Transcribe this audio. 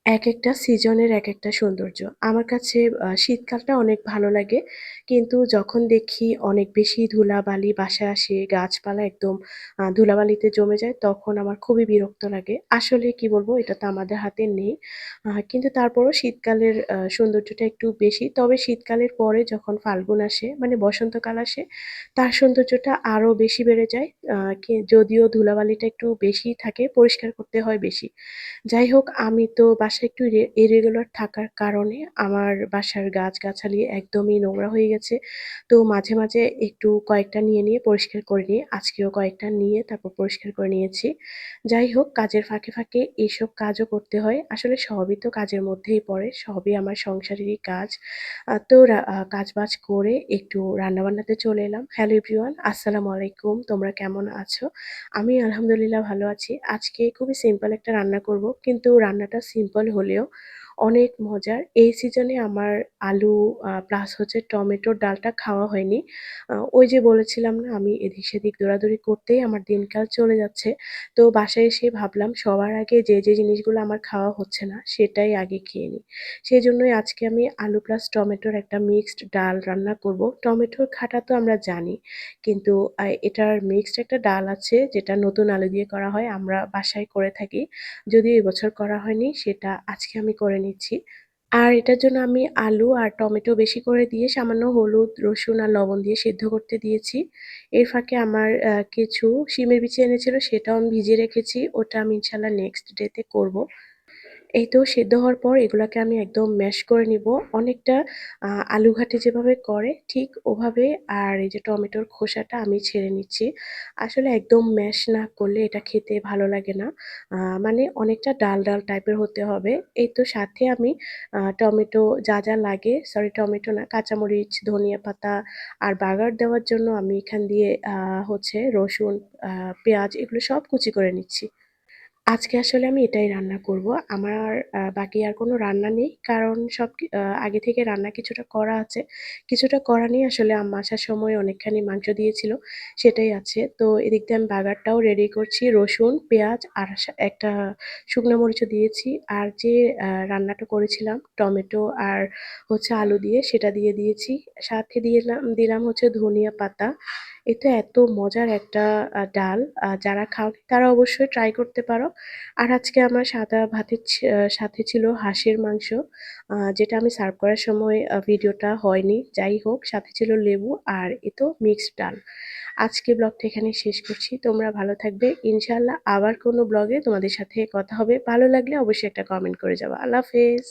একেকটা সিজনের একেকটা সৌন্দর্য। আমার কাছে শীতকালটা অনেক ভালো লাগে। কিন্তু যখন দেখি অনেক বেশি ধুলাবালি বাসায় আসে, গাছপালা একদম ধুলাবালিতে জমে যায়, তখন আমার খুবই বিরক্ত লাগে। আসলে কি বলবো, এটা তো আমাদের হাতে নেই। কিন্তু তারপরও শীতকালের সৌন্দর্যটা একটু বেশি। তবে শীতকালের পরে যখন ফাল্গুন আসে, মানে বসন্তকাল আসে, তার সৌন্দর্যটা আরো বেশি বেড়ে যায়। আ কি যদিও ধুলাবালিটা একটু বেশিই থাকে, পরিষ্কার করতে হয় বেশি। যাই হোক, আমি তো বাসায় একটু ইরেগুলার থাকার কারণে আমার বাসার গাছগাছালি একদমই নোংরা হয়ে গেছে। তো মাঝে, মাঝে একটু কয়েকটা নিয়ে পরিষ্কার করে নিই। আজকেও কয়েকটা নিয়ে তারপর পরিষ্কার করে নিয়েছি। যাই হোক, কাজের ফাঁকে, ফাঁকে এইসব কাজও করতে হয়। আসলে সবই তো কাজের মধ্যেই পড়ে। সবই আমার সংসারেরই কাজ। তো কাজবাজ করে একটু রান্নাবান্নাতে চলে এলাম। হ্যালো এভরিওয়ান, আসসালামু আলাইকুম। তোমরা কেমন আছো? আমি আলহামদুলিল্লাহ ভালো আছি। আজকে খুবই সিম্পল একটা রান্না করব। কিন্তু রান্নাটা সিম্পল হলেও অনেক মজার। এই সিজনে আমার আলু প্লাস হচ্ছে টমেটোর ডালটা খাওয়া হয়নি। ওই যে বলেছিলাম না, আমি এদিক-সেদিক দৌড়াদৌড়ি করতেই আমার দিনকাল চলে যাচ্ছে। তো বাসায় এসে ভাবলাম সবার আগে যে জিনিসগুলো আমার খাওয়া হচ্ছে না সেটাই আগে খেয়ে নিই। সেজন্যই আজকে আমি আলু প্লাস টমেটোর একটা মিক্সড ডাল রান্না করব। টমেটোর খাঁটা তো আমরা জানি। কিন্তু এটার মিক্সড একটা ডাল আছে যেটা নতুন আলু দিয়ে করা হয়। আমরা বাসায় করে থাকি। যদিও এবছর করা হয়নি, সেটা আজকে আমি করে নিচ্ছি। আর এটার জন্য আমি আলু আর টমেটো বেশি করে দিয়ে সামান্য হলুদ, রসুন আর লবণ দিয়ে সিদ্ধ করতে দিয়েছি। এর ফাঁকে আমার কিছু শিমের বিচি এনেছিল, সেটাও আমি ভিজিয়ে রেখেছি। ওটা আমি ইনশাআল্লাহ নেক্সট ডে তে করব। এই তো সেদ্ধ হওয়ার পর এগুলাকে আমি একদম ম্যাশ করে নিবো। অনেকটা আলু ঘাটে যেভাবে করে ঠিক ওভাবে। আর এই যে টমেটোর খোসাটা আমি ছেড়ে নিচ্ছি। আসলে একদম ম্যাশ না করলে এটা খেতে ভালো লাগে না। আ মানে অনেকটা ডাল টাইপের হতে হবে। এই তো সাথে আমি টমেটো যা লাগে, সরি টমেটো না, কাঁচামরিচ, ধনিয়া পাতা আর বাগার দেওয়ার জন্য আমি এখান দিয়ে হচ্ছে রসুন, আ পেঁয়াজ এগুলো সব কুচি করে নিচ্ছি। আজকে আসলে আমি এটাই রান্না করব। আমার বাকি আর কোনো রান্না নেই। কারণ আগে থেকে রান্না কিছুটা করা আছে। কিছুটা করা নেই, আসলে আম্মা আসার সময় অনেকখানি মাংস দিয়েছিল, সেটাই আছে। তো এদিক দিয়ে আমি বাগারটাও রেডি করছি। রসুন, পেঁয়াজ আর একটা শুকনো মরিচও দিয়েছি। আর যে রান্নাটা করেছিলাম টমেটো আর হচ্ছে আলু দিয়ে, সেটা দিয়ে দিয়েছি। সাথে দিলাম হচ্ছে ধনিয়া পাতা। এটা এত মজার একটা ডাল। যারা খাওনি তারা অবশ্যই ট্রাই করতে পারো। আর আজকে আমার সাদা ভাতের সাথে ছিল হাঁসের মাংস, যেটা আমি সার্ভ করার সময় ভিডিওটা হয়নি। যাই হোক, সাথে ছিল লেবু আর এ তো মিক্সড ডাল। আজকে ব্লগটা এখানেই শেষ করছি। তোমরা ভালো থাকবে। ইনশাআল্লাহ আবার কোনো ব্লগে তোমাদের সাথে কথা হবে। ভালো লাগলে অবশ্যই একটা কমেন্ট করে যাবা। আল্লাহ হাফেজ।